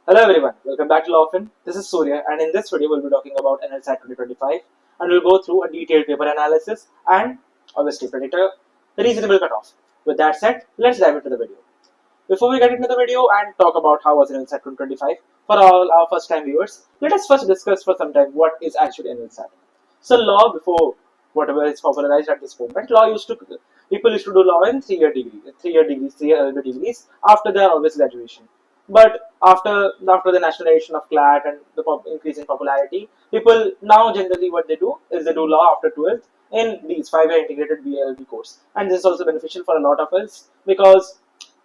Hello everyone, welcome back to Lawfren. This is Surya, and in this video we'll be talking about NLSAT 2025, and we'll go through a detailed paper analysis and obviously predict a reasonable cutoff. With that said, let's dive into the video. Before we get into the video and talk about how was NLSAT 2025, for all our first time viewers, let us first discuss for some time what is actually NLSAT. So law, before whatever is popularized at this moment, people used to do law in 3-year degree, 3-year LLB degrees after their obvious graduation. But after the nationalization of CLAT and the increase in popularity, people now generally what they do is they do law after 12th in these 5-year integrated BLB course, and this is also beneficial for a lot of us because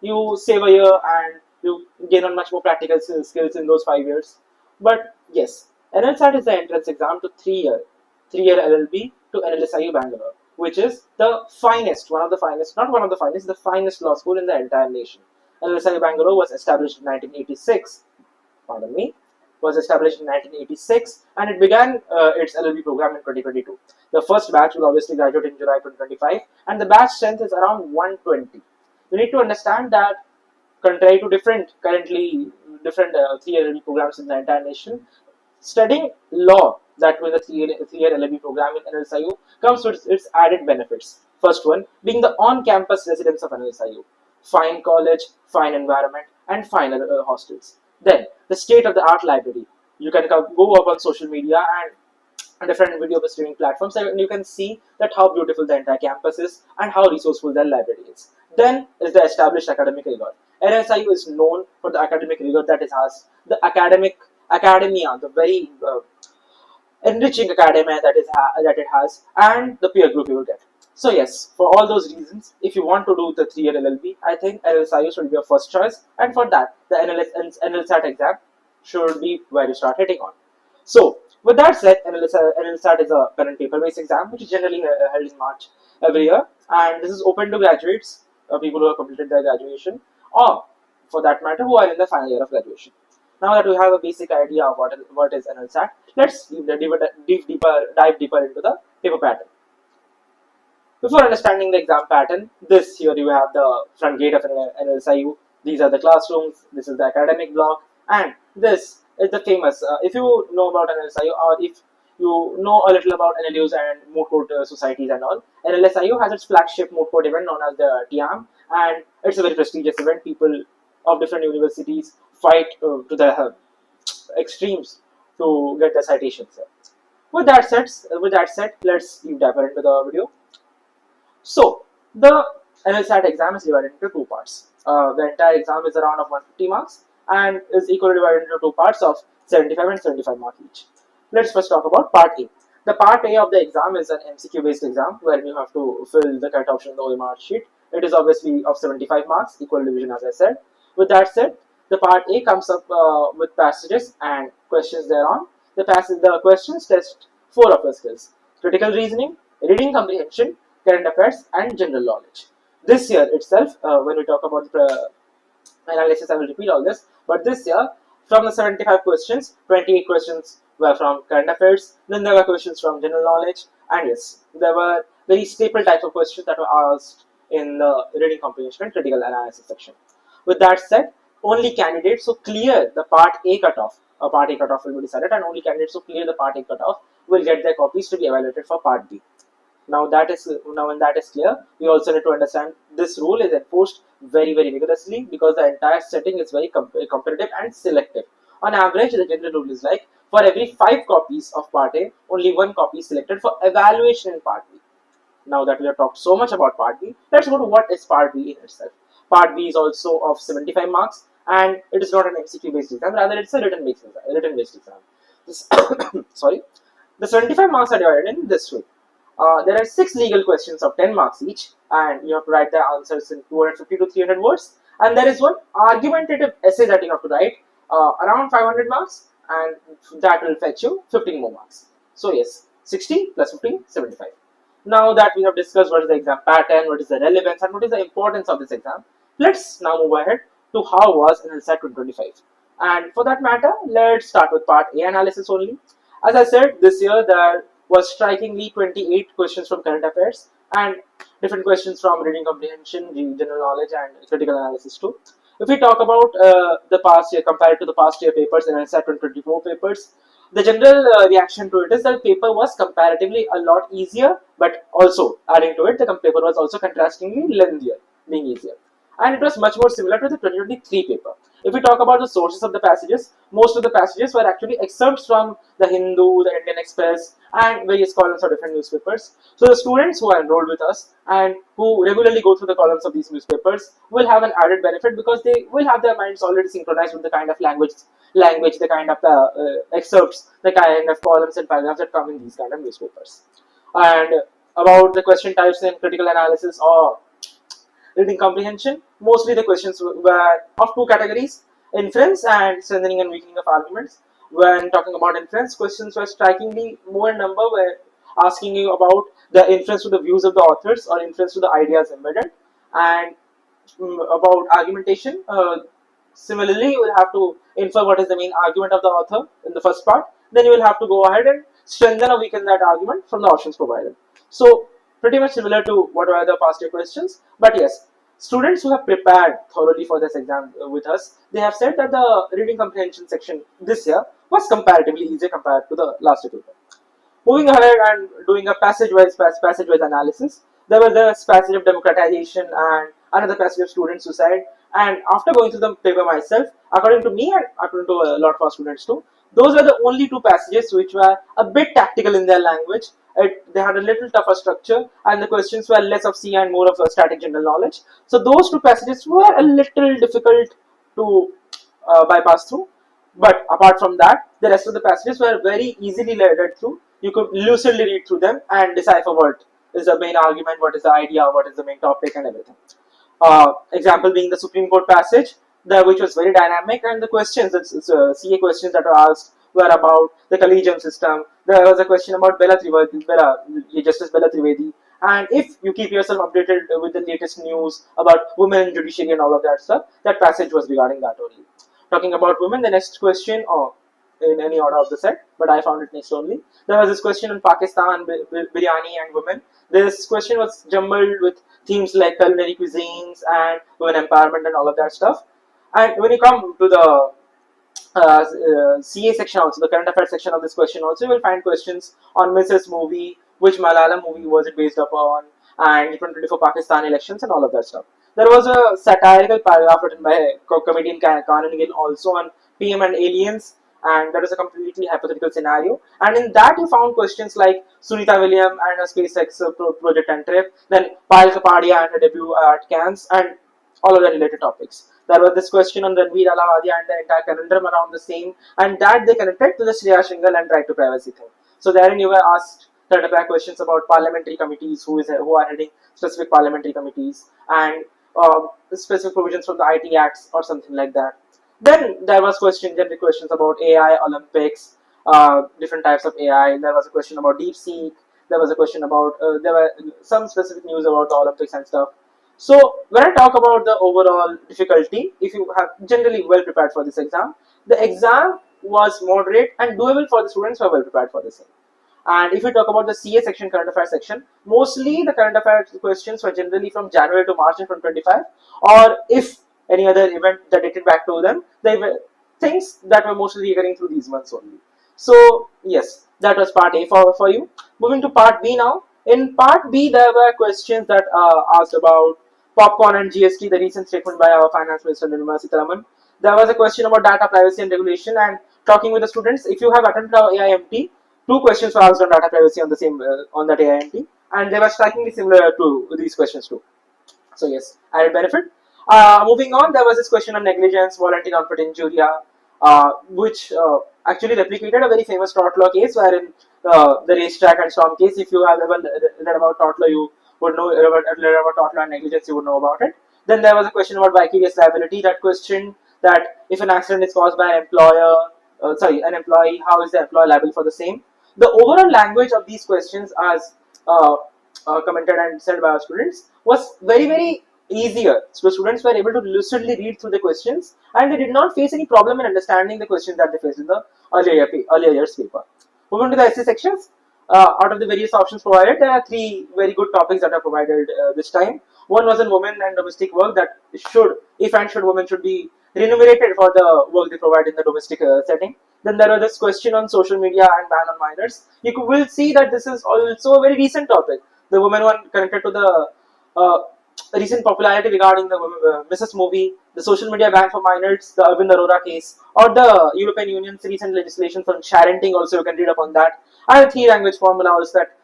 you save a year and you gain on much more practical skills in those 5 years. But yes, NLSAT is the entrance exam to 3-year LLB to NLSIU Bangalore, which is the finest, one of the finest, not one of the finest, the finest law school in the entire nation. NLSIU Bangalore was established in 1986. Pardon me. Was established in 1986 and it began its LLB program in 2022. The first batch will obviously graduate in July 2025 and the batch strength is around 120. You need to understand that contrary to different 3-year LLB programs in the entire nation, studying law that with a 3-year LLB program in NLSIU comes with its added benefits. First one being the on-campus residence of NLSIU, fine college, fine environment, and fine hostels. Then the state-of-the-art library. You can go up on social media and different video streaming platforms, and you can see that how beautiful the entire campus is and how resourceful their library is. Then is the established academic rigor. NSIU is known for the academic rigor that it has, the academia, the very enriching academia that it has, and the peer group you will get. So yes, for all those reasons, if you want to do the 3-year LLB, I think NLSIU should be your first choice, and for that, the NLSAT exam should be where you start hitting on. So with that said, NLSAT is a pen and paper-based exam which is generally held in March every year, and this is open to graduates, people who have completed their graduation, or for that matter, who are in the final year of graduation. Now that we have a basic idea of what is NLSAT, let's dive deeper into the paper pattern. Before understanding the exam pattern, this here you have the front gate of NLSIU. These are the classrooms. This is the academic block, and this is the famous. If you know about NLSIU, or if you know a little about NLUs and moot court societies and all, NLSIU has its flagship moot court event known as the TIAM, and it's a very prestigious event. People of different universities fight to the extremes to get the citations. With that said, let's deep dive into the video. So the NLSAT exam is divided into two parts. The entire exam is around of 150 marks and is equally divided into two parts of 75 and 75 marks each. Let's first talk about part A. The part A of the exam is an MCQ based exam where you have to fill the correct option in the OMR sheet. It is obviously of 75 marks, equal division as I said. With that said, the part A comes up with passages and questions thereon. The questions test four of your skills: critical reasoning, reading comprehension, current affairs, and general knowledge. This year itself, when we talk about the analysis, I will repeat all this. But this year, from the 75 questions, 28 questions were from current affairs. Then there were questions from general knowledge, and yes, there were very staple types of questions that were asked in the reading comprehension and critical analysis section. With that said, only candidates who clear the Part A cutoff, Part A cutoff will be decided, and only candidates who clear the Part A cutoff will get their copies to be evaluated for Part B. Now when that is clear, we also need to understand this rule is enforced very rigorously because the entire setting is very competitive and selective. On average, the general rule is like for every 5 copies of Part A, only 1 copy is selected for evaluation in Part B. Now that we have talked so much about Part B, let's go to what is Part B in itself. Part B is also of 75 marks and it is not an MCQ based exam, rather it's a written based exam. Sorry. The 75 marks are divided in this way. There are 6 legal questions of 10 marks each, and you have to write the answers in 250 to 300 words. And there is one argumentative essay that you have to write around 500 marks, and that will fetch you 15 more marks. So yes, 60 plus 15, 75. Now that we have discussed what is the exam pattern, what is the relevance, and what is the importance of this exam, let's now move ahead to how was NLSAT 2025. And for that matter, let's start with Part A analysis only. As I said, this year there was strikingly 28 questions from current affairs and different questions from reading comprehension, general knowledge, and critical analysis too. If we talk about the past year compared to the past year papers in NLSAT 2024 papers, the general reaction to it is that the paper was comparatively a lot easier, but also adding to it, the paper was also contrastingly lengthier, being easier. And it was much more similar to the 2023 paper. If we talk about the sources of the passages, most of the passages were actually excerpts from the Hindu, the Indian Express, and various columns of different newspapers. So the students who are enrolled with us and who regularly go through the columns of these newspapers will have an added benefit because they will have their minds already synchronized with the kind of language, the kind of excerpts, the kind of columns and paragraphs that come in these kind of newspapers. And about the question types in critical analysis or reading comprehension, mostly the questions were of two categories: inference and strengthening and weakening of arguments. When talking about inference, questions were strikingly more in number, were asking you about the inference to the views of the authors or inference to the ideas embedded, and about argumentation. Similarly, you will have to infer what is the main argument of the author in the first part. Then you will have to go ahead and strengthen or weaken that argument from the options provided. So pretty much similar to what were the past year questions. But yes, students who have prepared thoroughly for this exam with us, they have said that the reading comprehension section this year was comparatively easier compared to the last year paper. Moving ahead and doing a passage-wise analysis, there was a passage of democratization and another passage of student suicide. And after going through the paper myself, according to me and according to a lot of our students too, those were the only two passages which were a bit tactical in their language. They had a little tougher structure, and the questions were less of C and more of a static general knowledge. So those two passages were a little difficult to bypass through. But apart from that, the rest of the passages were very easily read through. You could lucidly read through them and decipher what is the main argument, what is the idea, what is the main topic, and everything. Example being the Supreme Court passage, which was very dynamic, and the questions, CA questions that were asked were about the collegium system. There was a question about Justice Bella Trivedi, and if you keep yourself updated with the latest news about women in judiciary and all of that stuff, that passage was regarding that only. Talking about women, the next question, or in any order of the set, but I found it next only. There was this question on Pakistan, biryani, and women. This question was jumbled with themes like culinary cuisines and women empowerment and all of that stuff. And when you come to the CA section, also the current affairs section of this question, also you will find questions on Mrs. Movie, which Malayalam movie was it based upon, and 2024 Pakistan elections and all of that stuff. There was a satirical paragraph written by comedian Kanan Gill also on PM and aliens, and that is a completely hypothetical scenario. And in that, you found questions like Sunita Williams and her SpaceX project and trip, then Payal Kapadia and her debut at Cannes, and all of the related topics. There was this question on Ranveer Allahabadi and the entire conundrum around the same, and that they connected to the Shreya Shingal and right to privacy thing. So therein you were asked current affair questions about parliamentary committees, who are heading specific parliamentary committees, and specific provisions from the IT Acts or something like that. Then there was general questions about AI, Olympics, different types of AI. There was a question about DeepSeek. There was a question about there were some specific news about the Olympics and stuff. So when I talk about the overall difficulty, if you have generally well prepared for this exam, the exam was moderate and doable for the students who are well prepared for this. And if we talk about the CA section, current affairs section, mostly the current affairs questions were generally from January to March in 2025, or if any other event that dated back to them, they were things that were mostly recurring through these months only. So yes, that was part A for you. Moving to part B now. In part B, there were questions that asked about popcorn and GST, the recent statement by our finance minister Nirmala Sitharaman. There was a question about data privacy and regulation, and talking with the students. If you have attended our AIMT, two questions were asked on data privacy on the same on that AIMT, and they were strikingly similar to these questions too. So yes, added benefit. Moving on, there was this question on negligence, voluntary non-fit injuria, which actually replicated a very famous tort law case, wherein the racetrack and storm case. If you have ever read about tort law, you would know read about tort law and negligence. You would know about it. Then there was a question about vicarious liability. That question that if an accident is caused by an an employee, how is the employer liable for the same? The overall language of these questions, as commented and said by our students, was very easier. So students were able to lucidly read through the questions, and they did not face any problem in understanding the questions that they faced in the earlier year's paper. Moving to the essay sections, out of the various options provided, there are three very good topics that are provided this time. One was in women and domestic work, that should, if and should, women should be remunerated for the work they provide in the domestic setting. Then there was this question on social media and ban on minors. Will see that this is also a very recent topic. The woman one connected to the uh, recent popularity regarding the Mrs. movie, the social media ban for minors, the Arvind Arora case, or the European Union's recent legislation for sharenting. Also, you can read up on that. And the three language formulas that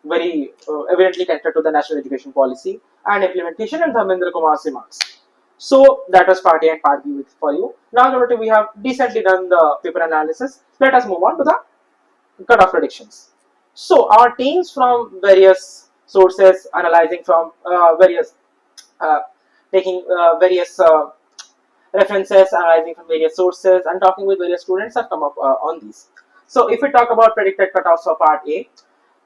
very evidently connected to the national education policy and implementation, and Dharmendra Kumar's remarks. So that was part A and part B for you. Now that we have decently done the paper analysis, let us move on to the cutoff predictions. So our teams from various sources, analyzing from various, uh, taking various references, analyzing from various sources, and talking with various students have come up on these. So if we talk about predicted cutoffs for part A,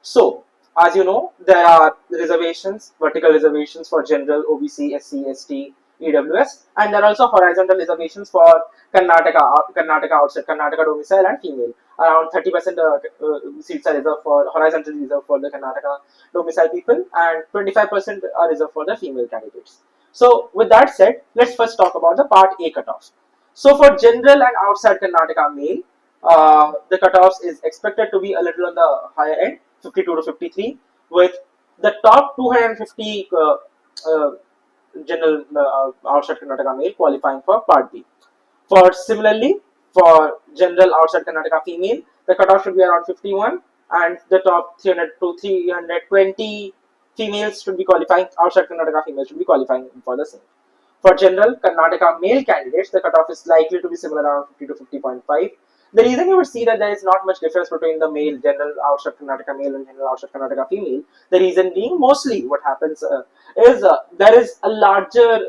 so as you know, there are reservations, vertical reservations for general, OBC, SC, ST, EWS, and there are also horizontal reservations for Karnataka outside Karnataka domicile and female. Around 30% seats are reserved for horizontally reserved for the Karnataka domicile people, and 25% are reserved for the female candidates. So with that said, let's first talk about the part A cutoff. So for general and outside Karnataka male, the cutoffs is expected to be a little on the higher end, 52 to 53, with the top 250 general outside Karnataka male qualifying for part B. For general outside Karnataka female, the cutoff should be around 51, and the top 300 to 320 females should be qualifying, outside Karnataka females should be qualifying for the same. For general Karnataka male candidates, the cutoff is likely to be similar, around 50 to 50.5. The reason you would see that there is not much difference between the male general outside Karnataka male and general outside Karnataka female, the reason being mostly what happens is there is a larger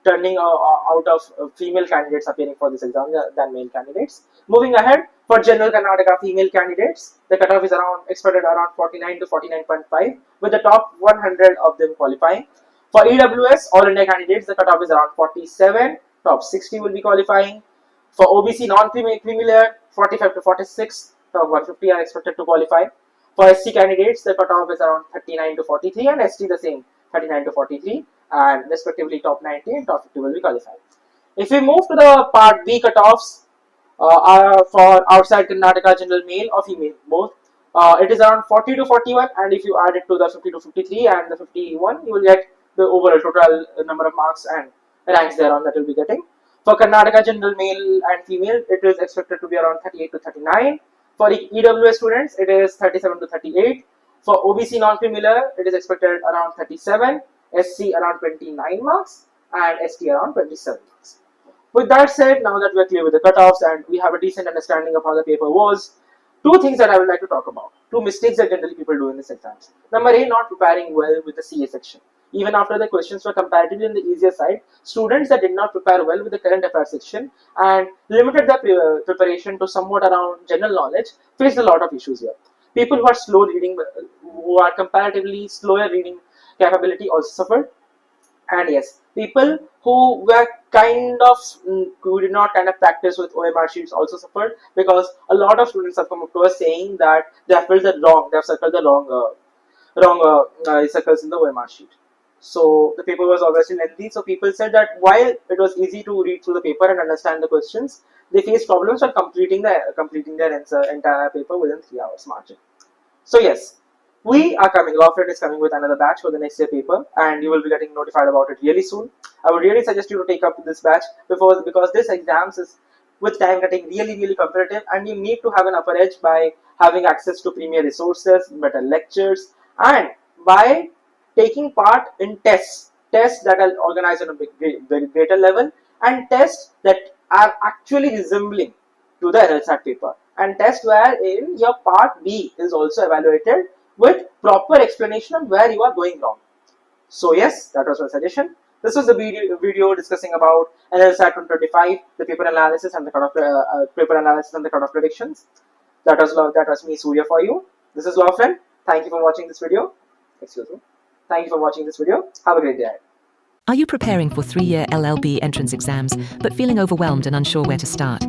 turning out of female candidates appearing for this exam than male candidates. Moving ahead, for general Karnataka female candidates, the cutoff is expected around 49 to 49.5, with the top 100 of them qualifying. For EWS, all India candidates, the cutoff is around 47, top 60 will be qualifying. For OBC non-creamier, 45 to 46, top 150 are expected to qualify. For SC candidates, the cutoff is around 39 to 43, and ST the same, 39 to 43, and respectively top 90 and top 50 will be qualified. If we move to the part B cutoffs, are for outside Karnataka general male or female both, it is around 40 to 41, and if you add it to the 50 to 53 and the 51, you will get the overall total number of marks and ranks thereon that you will be getting. For Karnataka general male and female, it is expected to be around 38 to 39. For EWS students, it is 37 to 38. For OBC non-creamier, it is expected around 37, SC around 29 marks, and ST around 27 marks. With that said, now that we are clear with the cutoffs and we have a decent understanding of how the paper was, two things that I would like to talk about. Two mistakes that generally people do in this exams. Number A, not preparing well with the CA section. Even after the questions were comparatively on the easier side, students that did not prepare well with the current affairs section and limited their preparation to somewhat around general knowledge faced a lot of issues here. People who are slow reading, who are comparatively slower reading capability also suffered. And yes, people who were who did not kind of practice with OMR sheets also suffered, because a lot of students have come up to us saying that they have circled the wrong circles in the OMR sheet. So the paper was obviously lengthy. So people said that while it was easy to read through the paper and understand the questions, they faced problems while completing their entire paper within 3 hours margin. So yes, Lawfren is coming with another batch for the next year paper, and you will be getting notified about it really soon. I would really suggest you to take up this batch because this exams is with time getting really competitive, and you need to have an upper edge by having access to premier resources, better lectures, and by taking part in tests that are organized on a greater level, and tests that are actually resembling to the NLSAT paper, and tests wherein your part B is also evaluated with proper explanation on where you are going wrong. So yes, that was my suggestion. This was the video discussing about NLSAT 2025, the paper analysis and the cutoff predictions. That was me, Surya, for you. This is Lawfren. Thank you for watching this video. Excuse me. Thank you for watching this video. Have a great day ahead. Are you preparing for 3-year LLB entrance exams but feeling overwhelmed and unsure where to start?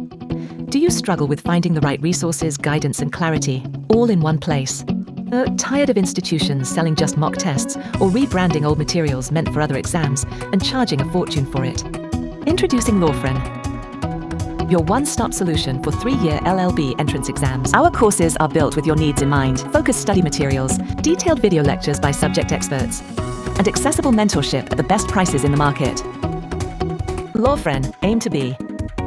Do you struggle with finding the right resources, guidance, and clarity all in one place? Tired of institutions selling just mock tests or rebranding old materials meant for other exams and charging a fortune for it? Introducing Lawfren, your one-stop solution for 3-year LLB entrance exams. Our courses are built with your needs in mind. Focused study materials, detailed video lectures by subject experts, and accessible mentorship at the best prices in the market. Lawfren, aim to be